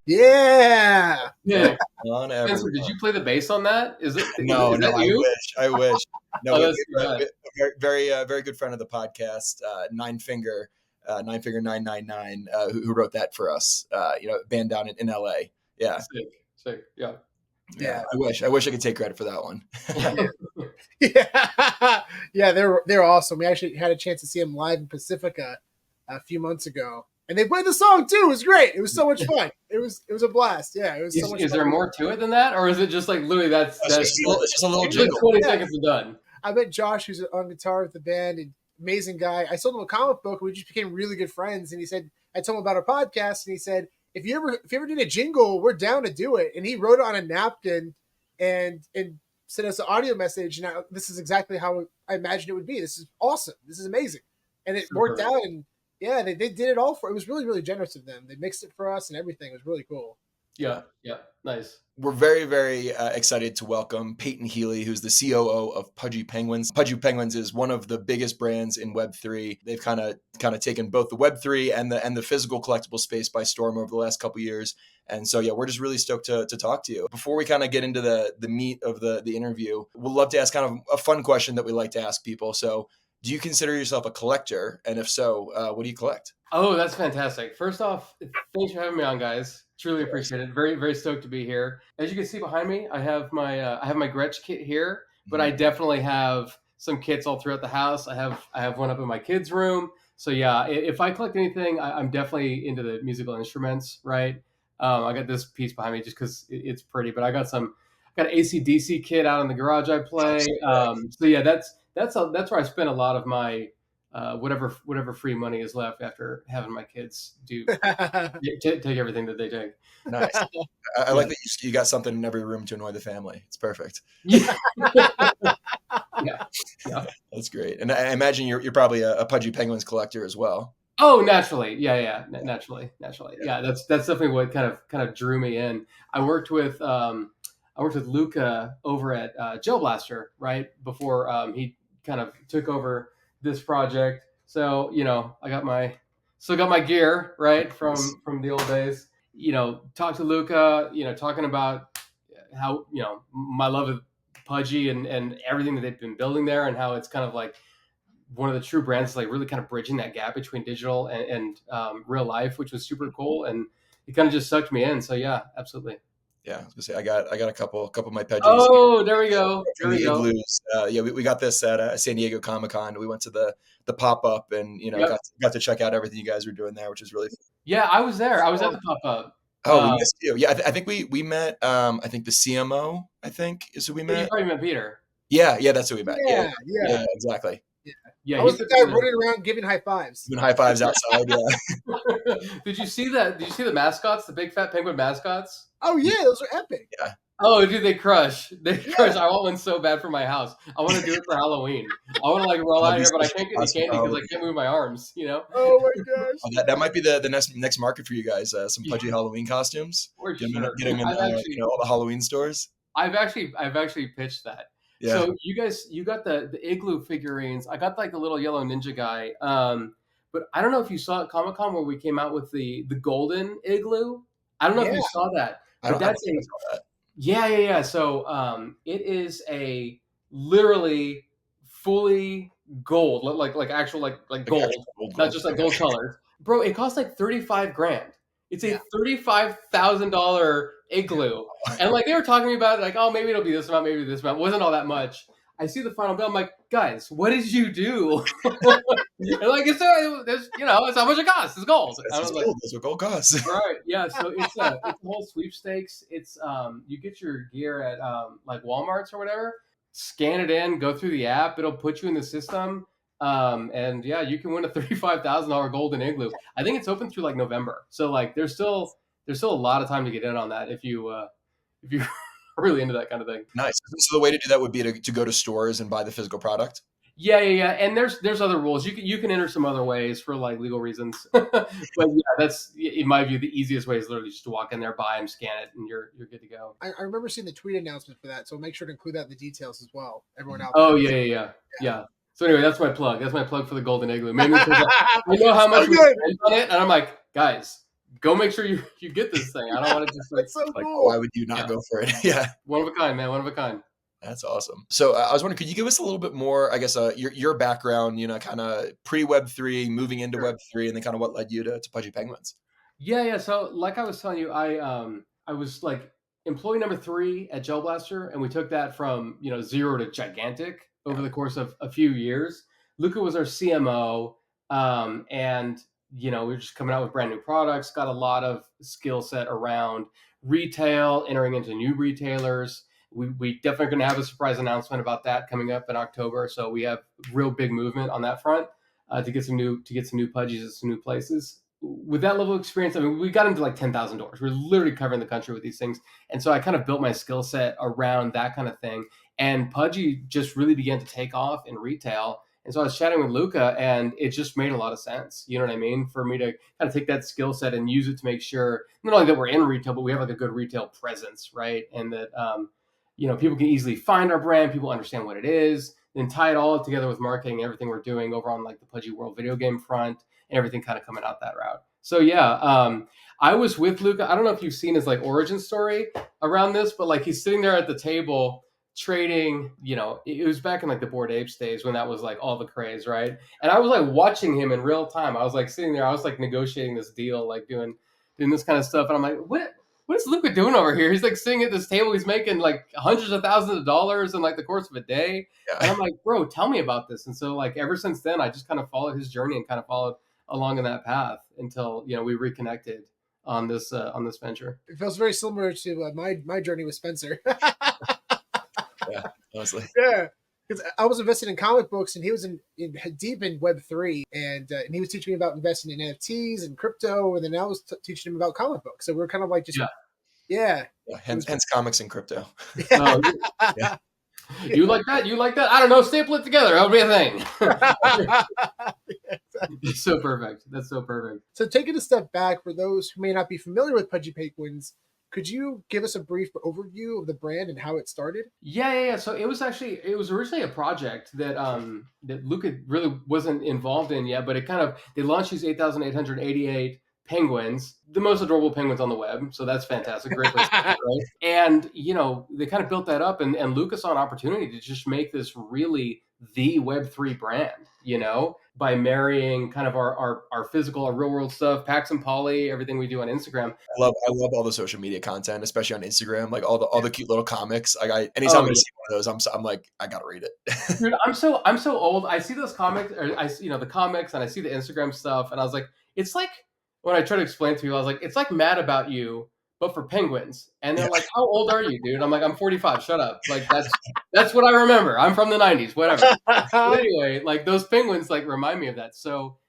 Yeah. Yeah. On Spencer, everyone. did you play the bass on that? No, is that I you? wish. I wish. No, Oh, we that's have a very good friend of the podcast, NineFinger, NineFinger 999, who wrote that for us. Band down in LA. Yeah. Sick. Yeah. Yeah. I wish I could take credit for that one. Yeah, they're awesome. We actually had a chance to see them live in Pacifica a few months ago, and they played the song too. It was great. It was so much fun. It was a blast. Yeah, it was so much fun. Is there more to it than that, or is it just like Louis? That's just a little it's jingle. 20 seconds and done. I met Josh, who's on guitar with the band, and amazing guy. I sold him a comic book, and we just became really good friends. And he said, I told him about our podcast, and he said, if you ever need a jingle, we're down to do it. And he wrote it on a napkin and sent us an audio message. Now this is exactly how I imagined it would be. This is awesome. This is amazing. And it worked out. And yeah, they did it all it was really, really generous of them. They mixed it for us and everything. It was really cool. Yeah. Nice. We're very, very excited to welcome Peyton Healey, who's the COO of Pudgy Penguins. Pudgy Penguins is one of the biggest brands in Web3. They've kind of taken both the Web3 and the physical collectible space by storm over the last couple of years. And so, yeah, we're just really stoked to talk to you. Before we kind of get into the meat of the interview, we'd love to ask kind of a fun question that we like to ask people. So do you consider yourself a collector? And if so, what do you collect? Oh, that's fantastic. First off, thanks for having me on, guys. Truly appreciate it. Very, very stoked to be here. As you can see behind me, I have my Gretsch kit here, but I definitely have some kits all throughout the house. I have one up in my kids' room. So yeah, if I collect anything, I'm definitely into the musical instruments, right? I got this piece behind me just because it's pretty, but I got an AC/DC kit out in the garage I play. So yeah, that's where I spend a lot of my whatever free money is left after having my kids take everything that they take. Nice. I like that you got something in every room to annoy the family. It's perfect. Yeah. That's great. And I imagine you're probably a Pudgy Penguins collector as well. Oh, naturally. Yeah. Naturally. Yeah, that's definitely what kind of drew me in. I worked with Luca over at Gel Blaster, right? Before he kind of took over this project. So, I still got my gear, right? From the old days. Talked to Luca, talking about how, my love of Pudgy and everything that they've been building there, and how it's kind of like one of the true brands, like really kind of bridging that gap between digital and real life, which was super cool. And it kind of just sucked me in. So yeah, absolutely. Yeah, I was gonna say I got a couple of my Pudgies. Oh, there we go. Igloos. We got this at San Diego Comic-Con. We went to the pop-up and got to check out everything you guys were doing there, which was really fun. Yeah, I was there. I was at the pop-up. Oh, we missed you. Yeah, I think we met. I think the CMO, I think, is who we met. You probably met Peter. Yeah, that's who we met. Yeah, exactly. Yeah, I was the guy running around giving high fives. Giving high fives outside. Yeah. Did you see that? Did you see the mascots? The big fat penguin mascots? Oh yeah, those are epic. Yeah. Oh, dude, they crush. Crush. I want one so bad for my house. I want to do it for Halloween. I want to roll out of here, but I can't get any candy because I can't move my arms. Oh my gosh. That might be the next market for you guys. Some Pudgy Halloween costumes. Get them in all the Halloween stores. I've actually pitched that. Yeah. So you got the Igloo figurines. I got like the little yellow ninja guy. But I don't know if you saw at Comic-Con where we came out with the golden Igloo. I don't know if you saw that. But that's Yeah. So it is a literally fully gold, like actual like gold, not just like gold colors. Bro, it costs like $35,000. It's a $35,000 Igloo. And like they were talking to me about it, like, oh, maybe it'll be this amount, maybe this amount. It wasn't all that much. I see the final bill. I'm like, guys, what did you do? And like, it's how much it costs. It's gold. That's what gold costs. Right. Yeah. So it's a whole sweepstakes. It's you get your gear at like Walmart's or whatever. Scan it in. Go through the app. It'll put you in the system. And yeah, you can win a $35,000 golden Igloo. I think it's open through like November. So like, there's still a lot of time to get in on that if you're really into that kind of thing. Nice. So the way to do that would be to go to stores and buy the physical product. Yeah. And there's other rules. You can enter some other ways for like legal reasons. But yeah, that's in my view the easiest way is literally just to walk in there, buy them, scan it, and you're good to go. I remember seeing the tweet announcement for that, so make sure to include that in the details as well. Everyone out there. Oh yeah. So anyway, that's my plug. That's my plug for the golden Igloo. Maybe because I know how much we spent on it, and I'm like, guys, go make sure you get this thing. I don't want to just That's so Like, cool. why would you not go for it? Yeah. One of a kind, man. One of a kind. That's awesome. So I was wondering, could you give us a little bit more, I guess, your background, kind of pre-Web3, moving into Sure. Web3, and then kind of what led you to Pudgy Penguins? Yeah. So like I was telling you, I was like employee number 3 at Gel Blaster, and we took that from 0 to gigantic over Yeah. the course of a few years. Luca was our CMO, and we were just coming out with brand new products. Got a lot of skill set around retail, entering into new retailers. We definitely going to have a surprise announcement about that coming up in October. So we have real big movement on that front to get some new pudgies at some new places. With that level of experience, I mean, we got into like 10,000 doors. We're literally covering the country with these things. And so I kind of built my skill set around that kind of thing. And Pudgy just really began to take off in retail. And so I was chatting with Luca, and it just made a lot of sense. You know what I mean? For me to kind of take that skill set and use it to make sure not only that we're in retail, but we have like a good retail presence, right? And that, people can easily find our brand, people understand what it is, then tie it all together with marketing and everything we're doing over on like the Pudgy World video game front and everything kind of coming out that route. So yeah, I was with Luca. I don't know if you've seen his like origin story around this, but like he's sitting there at the table trading, it was back in like the Bored Apes days when that was like all the craze, right? And I was like watching him in real time. I was like sitting there, I was like negotiating this deal, like doing this kind of stuff. And I'm like, what is Luca doing over here? He's like sitting at this table. He's making like hundreds of thousands of dollars in like the course of a day. Yeah. And I'm like, bro, tell me about this. And so like ever since then, I just kind of followed his journey and kind of followed along in that path until we reconnected on this venture. It feels very similar to my journey with Spencer. Yeah, honestly. Yeah. Because I was invested in comic books, and he was deep in Web3, and he was teaching me about investing in NFTs and crypto, and then I was teaching him about comic books. So we're kind of like just yeah. Hence comics and crypto. Yeah. Yeah. You like that? You like that? I don't know. Staple it together. That'll be a thing. It's so perfect. That's so perfect. So taking a step back, for those who may not be familiar with Pudgy Penguins, could you give us a brief overview of the brand and how it started? Yeah. So it was originally a project that that Luca really wasn't involved in yet, but they launched these 8,888 penguins, the most adorable penguins on the web. So that's fantastic. Great place to start, right? And they kind of built that up, and Luca saw an opportunity to just make this really the Web3 brand, by marrying kind of our physical, our real world stuff, Pax and Polly, everything we do on Instagram. I love all the social media content, especially on Instagram, like all the cute little comics. Like anytime I see one of those, I'm like, I gotta read it. Dude, I'm so old. I see those comics, or I the comics, and I see the Instagram stuff, and I was like, it's like when I try to explain to people, I was like, it's like Mad About You, but for penguins. And they're like, how old are you, dude? I'm like, I'm 45. Shut up. Like that's what I remember. I'm from the 90s. Whatever. But anyway, like those penguins like remind me of that. So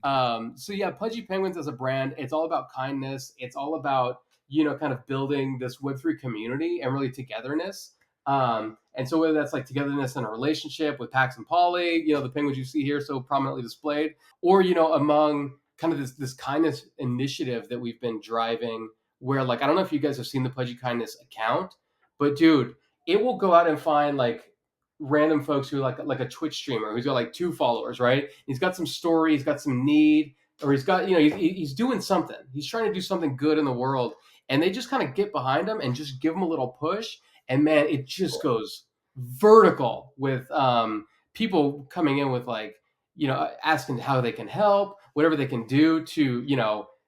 yeah, Pudgy Penguins as a brand, it's all about kindness. It's all about kind of building this Web3 community and really togetherness. And so whether that's like togetherness in a relationship with Pax and Polly, the penguins you see here so prominently displayed, or among kind of this kindness initiative that we've been driving, where like I don't know if you guys have seen the Pudgy Kindness account, but dude, it will go out and find like random folks who like a Twitch streamer who's got like 2 followers, right? He's got some story, he's got some need, or he's got he's doing something. He's trying to do something good in the world, and they just kind of get behind him and just give him a little push, and man, it just goes vertical with people coming in with like asking how they can help, whatever they can do to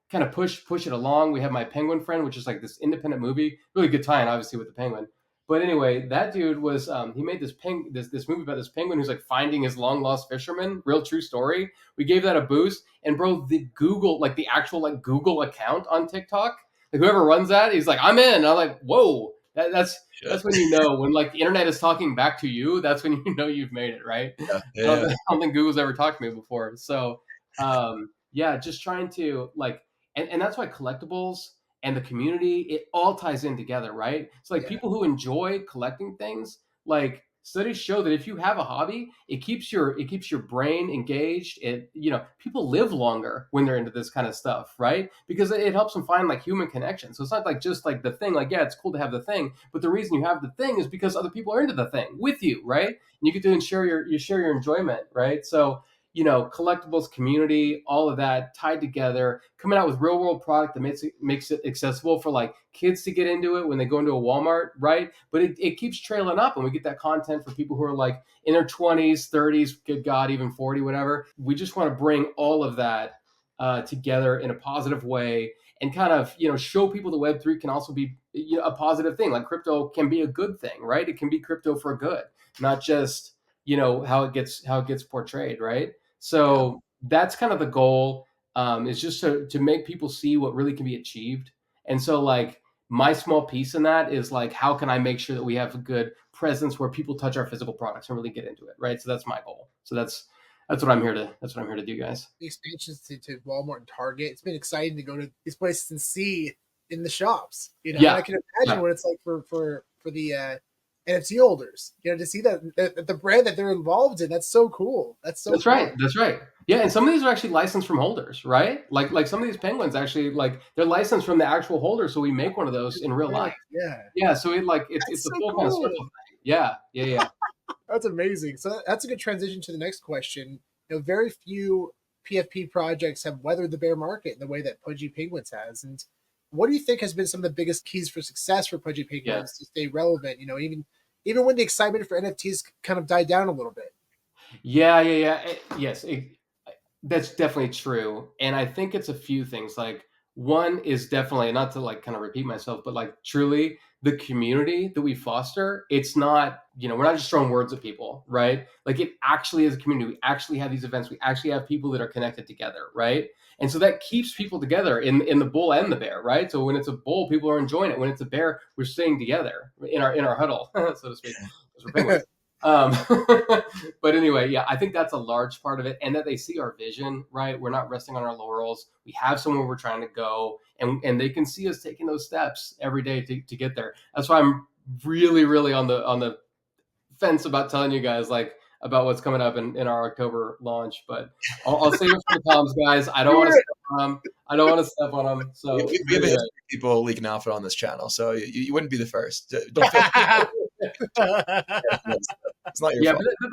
kind of push it along. We have My Penguin Friend, which is like this independent movie, really good tie-in obviously with the penguin. But anyway, that dude was he made this movie about this penguin who's like finding his long lost fisherman, real true story. We gave that a boost, and bro, the actual like Google account on TikTok, like whoever runs that, he's like, I'm in. And I'm like, whoa, that's when when like the internet is talking back to you. That's when you've made it, right? Yeah. I don't think Google's ever talked to me before. So just trying to like, and that's why collectibles and the community, it all ties in together, right? So like people who enjoy collecting things, like studies show that if you have a hobby, it keeps your brain engaged. It people live longer when they're into this kind of stuff, right? Because it helps them find like human connection. So it's not like just like the thing, like it's cool to have the thing, but the reason you have the thing is because other people are into the thing with you, right? And you get to share your enjoyment, right? So collectibles, community, all of that tied together, coming out with real world product that makes it accessible for like kids to get into it when they go into a Walmart, right? But it keeps trailing up, and we get that content for people who are like in their 20s, 30s, good God, even 40, whatever. We just want to bring all of that together in a positive way, and kind of show people the Web3 can also be a positive thing. Like crypto can be a good thing, right? It can be crypto for good, not just how it gets portrayed, right? So that's kind of the goal, is just to make people see what really can be achieved. And so like my small piece in that is like, how can I make sure that we have a good presence where people touch our physical products and really get into it, right? So that's my goal. So that's what I'm here to do, guys. The expansions to Walmart and Target, it's been exciting to go to these places and see in the shops. And I can imagine what it's like for the NFT holders, to see that the brand that they're involved in. That's so cool. That's fun. Right. That's right. Yeah, and some of these are actually licensed from holders, right? Like some of these penguins actually, like, they're licensed from the actual holder, so we make one of those in real life. Yeah. So it's a full kind of circle thing. Yeah. That's amazing. So that's a good transition to the next question. Very few PFP projects have weathered the bear market in the way that Pudgy Penguins has. And what do you think has been some of the biggest keys for success for Pudgy Penguins to stay relevant? Even when the excitement for NFTs kind of died down a little bit. Yes, that's definitely true. And I think it's a few things. Like, one is definitely, not to like kind of repeat myself, but like truly the community that we foster, it's not, we're not just throwing words at people, right? Like, it actually is a community. We actually have these events. We actually have people that are connected together, right? And so that keeps people together in the bull and the bear, right? So when it's a bull, people are enjoying it. When it's a bear, we're staying together in our huddle, so to speak. Those are penguins. But anyway, I think that's a large part of it, and that they see our vision, right? We're not resting on our laurels. We have somewhere we're trying to go, and they can see us taking those steps every day to get there. That's why I'm really, really on the fence about telling you guys like about what's coming up in our October launch, but I'll save it for the comms, guys. I don't want to step on them. So we have a history of people leaking alpha on this channel, so you wouldn't be the first. Don't feel it's not your fault. But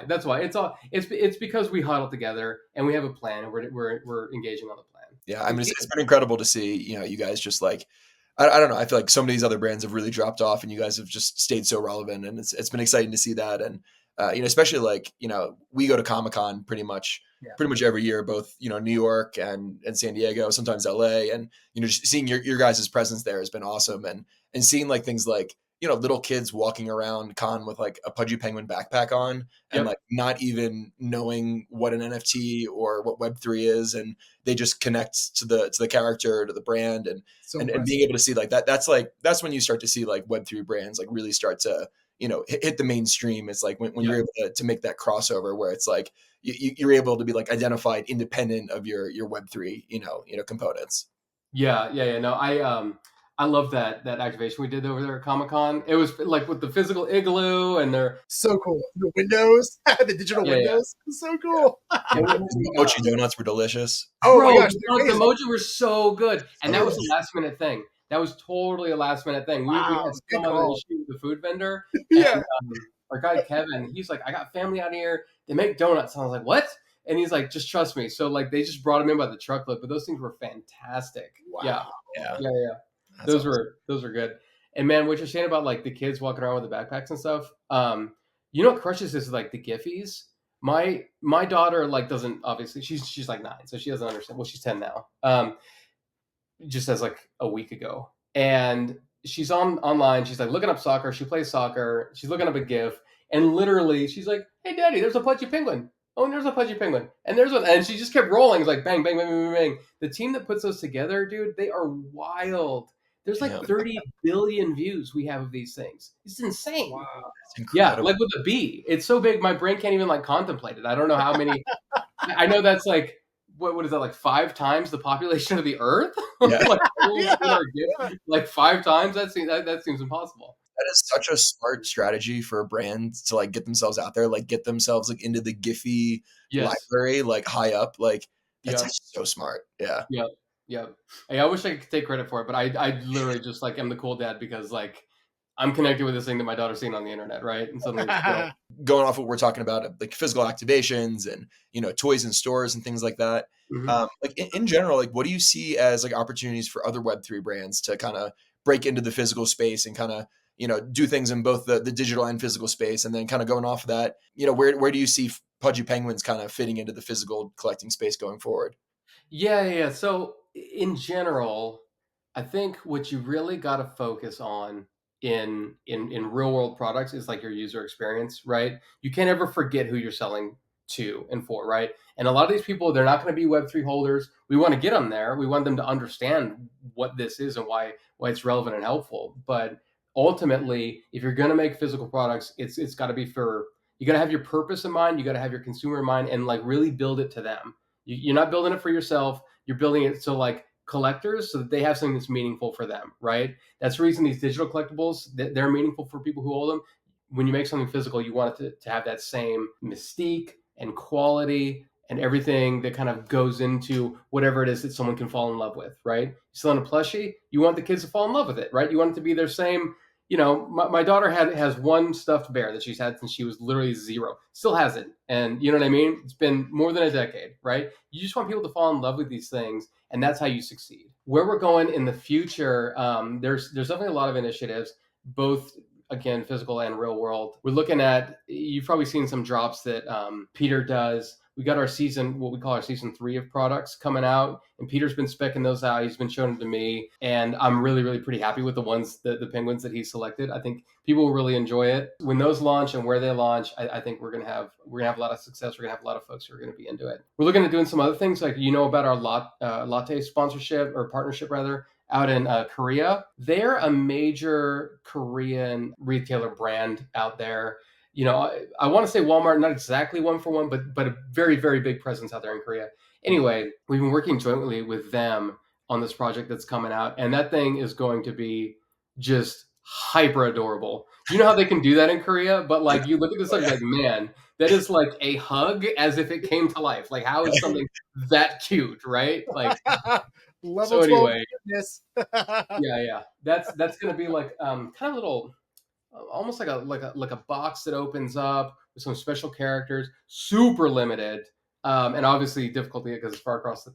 that's why. It's because we huddle together and we have a plan, and we're engaging on the plan. Yeah, I mean, it's been incredible to see. You guys just like, I don't know. I feel like some of these other brands have really dropped off, and you guys have just stayed so relevant, and it's been exciting to see that. And especially like we go to Comic-Con pretty much every year, both New York and San Diego, sometimes LA, and just seeing your guys' presence there has been awesome, and seeing like things like little kids walking around con with like a Pudgy Penguin backpack on, and like not even knowing what an NFT or what Web3 is, and they just connect to the character, to the brand, and being able to see like that. That's when you start to see like Web3 brands like really start to hit the mainstream. It's like when you're able to make that crossover where it's like you're able to be like identified independent of your Web3 components. No, I love that activation we did over there at Comic-Con. It was like with the physical Igloo, and they're so cool. The windows, the digital windows, so cool. Mochi donuts were delicious. Oh my gosh, the mochi were so good, and that was a last minute thing. That was totally a last minute thing. Wow, we had some other issue with the food vendor. And, our guy Kevin, he's like, I got family out here. They make donuts. And I was like, what? And he's like, just trust me. So like, they just brought him in by the truckload, but those things were fantastic. Wow. Yeah. Those were good. And man, what you're saying about like the kids walking around with the backpacks and stuff, what crushes this is like the Giphies. My daughter like doesn't, obviously she's like 9, so she doesn't understand. Well, she's 10 now. Just as like a week ago, and she's online. She's like looking up soccer. She plays soccer. She's looking up a GIF, and literally she's like, "Hey, Daddy, there's a Pudgy Penguin. Oh, and there's a Pudgy Penguin, and there's one." And she just kept rolling. It's like bang, bang, bang, bang, bang. The team that puts those together, dude, they are wild. There's like 30 billion views we have of these things. It's insane. Wow. Yeah, like with the B, it's so big my brain can't even like contemplate it. I don't know how many. I know that's like. What is that, like 5 times the population of the Earth? Like 5 times? That seems impossible. That is such a smart strategy for a brand to like get themselves out there, like get themselves like into the Giphy library, like high up. Like that's so smart. Yeah. Hey, I wish I could take credit for it, but I literally just like am the cool dad because like I'm connected with this thing that my daughter's seen on the internet, right? And suddenly it's real. Going off what we're talking about, like physical activations and, toys in stores and things like that. Like in general, like what do you see as like opportunities for other Web3 brands to kind of break into the physical space and kind of, do things in both the digital and physical space? And then kind of going off of that, where do you see Pudgy Penguins kind of fitting into the physical collecting space going forward? Yeah. So in general, I think what you really got to focus on in real world products is like your user experience, right? You can't ever forget who you're selling to and for, right? And a lot of these people, they're not going to be Web3 holders. We want to get them there. We want them to understand what this is and why it's relevant and helpful. But ultimately, if you're going to make physical products, it's got to be you got to have your purpose in mind. You got to have your consumer in mind, and like really build it to them. You're not building it for yourself. You're building it so like collectors, so that they have something that's meaningful for them, right? That's the reason these digital collectibles, they're meaningful for people who hold them. When you make something physical, you want it to have that same mystique and quality and everything that kind of goes into whatever it is that someone can fall in love with, right? You're selling a plushie, you want the kids to fall in love with it, right? You want it to be their same. My daughter has one stuffed bear that she's had since she was literally 0, still has it. And you know what I mean? It's been more than a decade, right? You just want people to fall in love with these things, and that's how you succeed. Where we're going in the future, there's definitely a lot of initiatives, both again, physical and real world. We're looking at, you've probably seen some drops that Peter does. We got what we call our season 3 of products coming out, and Peter's been specking those out. He's been showing them to me, and I'm really, really pretty happy with the ones, the penguins that he selected. I think people will really enjoy it. When those launch and where they launch, I think we're gonna have a lot of success. We're gonna have a lot of folks who are gonna be into it. We're looking at doing some other things, like about our latte sponsorship, or partnership rather, out in Korea. They're a major Korean retailer brand out there. I want to say Walmart, not exactly one for one, but a very, very big presence out there in Korea. Anyway, we've been working jointly with them on this project that's coming out, and that thing is going to be just hyper adorable. You know how they can do that in Korea? But like, you look at this, like, man, that is like a hug as if it came to life. Like, how is something that cute, right? Like, level so 12 anyway, yeah. That's gonna be like kind of little, almost like a box that opens up with some special characters, super limited, and obviously difficulty because it's far across the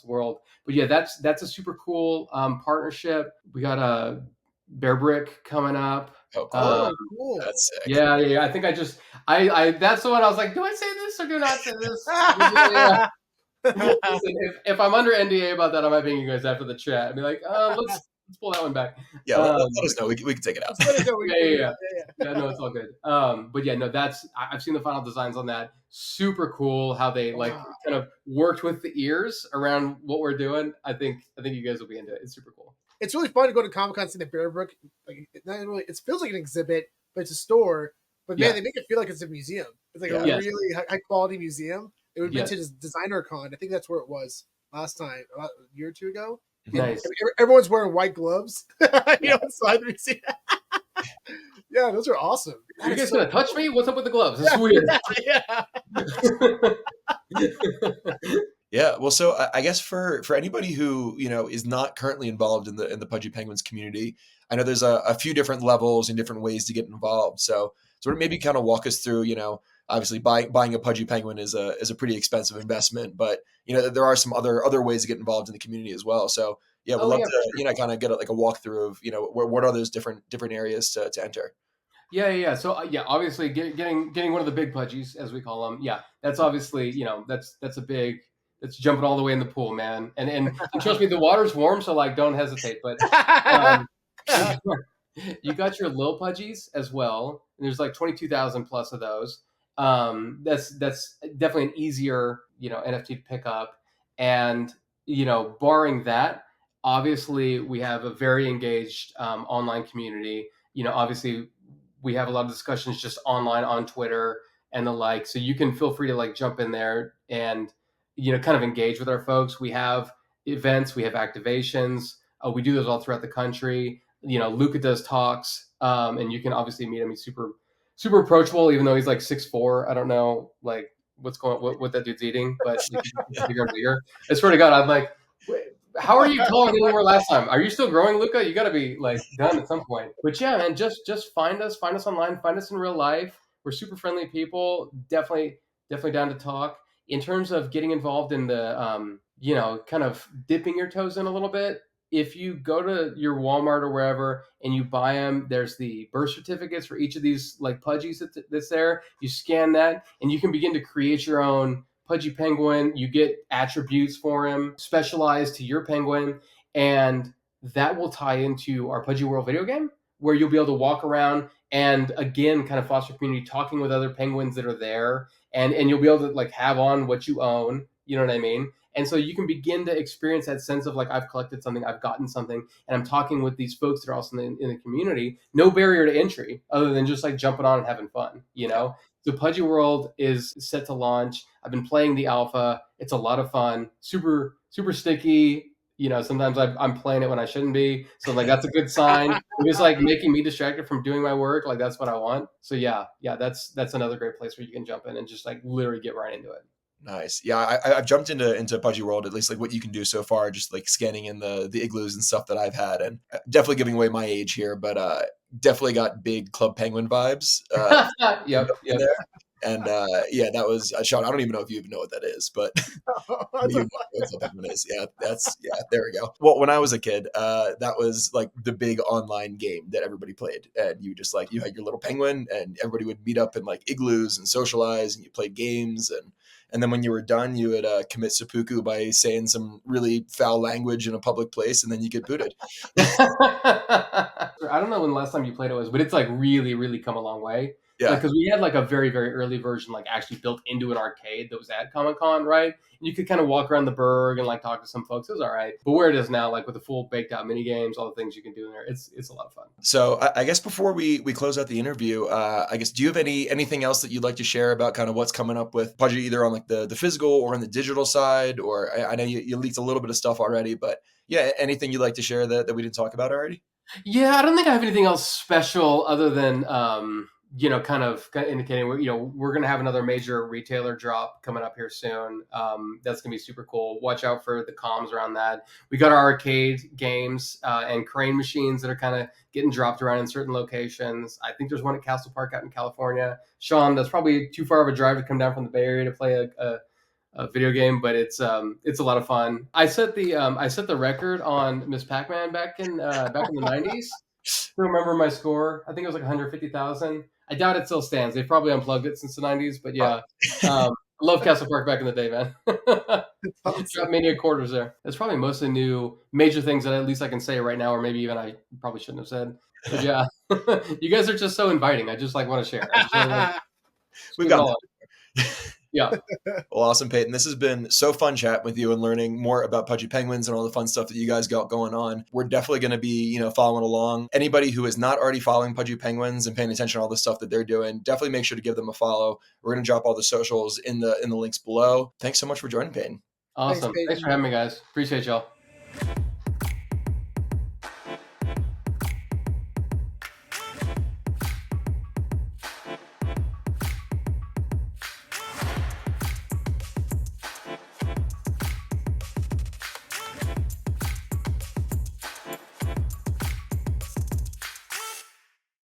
world. But yeah, that's a super cool partnership. We got a Bear Brick coming up. Oh, cool. That's sick. Yeah. I think I that's the one I was like, do I say this or do not say this? Yeah. Listen, if I'm under NDA about that, I might bring you guys after the chat and be like, let's pull that one back. Yeah, let us know. We can take it out. Yeah. No, it's all good. But yeah, no, I've seen the final designs on that. Super cool how they kind of worked with the ears around what we're doing. I think you guys will be into it. It's super cool. It's really fun to go to Comic-Con and see the Bear Brook. Like, it feels like an exhibit, but it's a store. But man, they make it feel like it's a museum. It's like a really high quality museum. It would have been to Designer Con. I think that's where it was last time, about a year or two ago. Nice. Everyone's wearing white gloves. Inside the museum. Yeah, those are awesome. Are you guys gonna touch me? What's up with the gloves? It's weird. Yeah, well, so I guess for anybody who is not currently involved in the Pudgy Penguins community, I know there's a few different levels and different ways to get involved. So maybe kind of walk us through. Obviously buying a Pudgy Penguin is a pretty expensive investment, but there are some other ways to get involved in the community as well. So yeah, we'd love to kind of get a walkthrough of what are those different areas to enter. Yeah. So obviously getting one of the big pudgies, as we call them. Yeah, that's obviously that's jumping all the way in the pool, man. And trust me, the water's warm, so like don't hesitate. But you got your Lil Pudgies as well. And there's like 22,000 plus of those. That's definitely an easier NFT to pick up. And barring that, obviously we have a very engaged online community. Obviously we have a lot of discussions just online on Twitter and the like. So you can feel free to like jump in there and kind of engage with our folks. We have events, we have activations. We do those all throughout the country. Luca does talks, and you can obviously meet him. He's super, super approachable, even though he's like 6'4". I don't know like what that dude's eating, but he's bigger and bigger. I swear to God, I'm like, How are you taller than you were last time? Are you still growing, Luca? You got to be like done at some point. But yeah, man, just find us online, find us in real life. We're super friendly people. Definitely down to talk. In terms of getting involved in the, kind of dipping your toes in a little bit. If you go to your Walmart or wherever and you buy them, there's the birth certificates for each of these like pudgies that's there. You scan that, and you can begin to create your own Pudgy Penguin. You get attributes for him specialized to your penguin, and that will tie into our Pudgy World video game, where you'll be able to walk around and again kind of foster community, talking with other penguins that are there, and you'll be able to like have on what you own. You know what I mean? And so you can begin to experience that sense of like, I've collected something, I've gotten something, and I'm talking with these folks that are also in the community. No barrier to entry other than just like jumping on and having fun, you know? So Pudgy World is set to launch. I've been playing the alpha. It's a lot of fun, super, super sticky. You know, sometimes I'm playing it when I shouldn't be. So like, that's a good sign. It was like making me distracted from doing my work. Like that's what I want. So yeah, that's another great place where you can jump in and just like literally get right into it. Nice. Yeah, I've jumped into Pudgy World, at least like what you can do so far, just like scanning in the igloos and stuff that I've had, and definitely giving away my age here, but definitely got big Club Penguin vibes. Yep. There. And yeah, that was Sean. I don't even know if you even know what that is, but you know what Club Penguin is. Yeah, there we go. Well, when I was a kid, that was like the big online game that everybody played, and you just like you had your little penguin, and everybody would meet up in like igloos and socialize, and you played games, and then when you were done, you would commit seppuku by saying some really foul language in a public place, and then you get booted. I don't know when the last time you played it was, but it's like really, really come a long way. Yeah. Like, because we had like a very, very early version, like actually built into an arcade that was at Comic-Con, right? And you could kind of walk around the burg and like talk to some folks. It was all right. But where it is now, like with the full baked out mini games, all the things you can do in there, it's a lot of fun. So I guess before we close out the interview, I guess, do you have anything else that you'd like to share about kind of what's coming up with Pudgy, either on like the physical or on the digital side? Or I know you leaked a little bit of stuff already, but yeah, anything you'd like to share that we didn't talk about already? Yeah, I don't think I have anything else special other than kind of indicating we're going to have another major retailer drop coming up here soon. That's going to be super cool. Watch out for the comms around that. We got our arcade games and crane machines that are kind of getting dropped around in certain locations. I think there's one at Castle Park out in California. Sean, that's probably too far of a drive to come down from the Bay Area to play a video game, but it's a lot of fun. I set the record on Miss Pac-Man back in the 90s. I remember my score. I think it was like 150,000. I doubt it still stands. They've probably unplugged it since the 90s, but yeah. I love Castle Park back in the day, man. Got Mania quarters there. That's probably mostly new major things that at least I can say right now, or maybe even I probably shouldn't have said. But yeah, you guys are just so inviting. I just like want to share. We've got Yeah. Well, awesome, Peyton. This has been so fun chatting with you and learning more about Pudgy Penguins and all the fun stuff that you guys got going on. We're definitely going to be, following along. Anybody who is not already following Pudgy Penguins and paying attention to all the stuff that they're doing, definitely make sure to give them a follow. We're going to drop all the socials in the links below. Thanks so much for joining, Peyton. Awesome. Thanks for having me, guys. Appreciate y'all.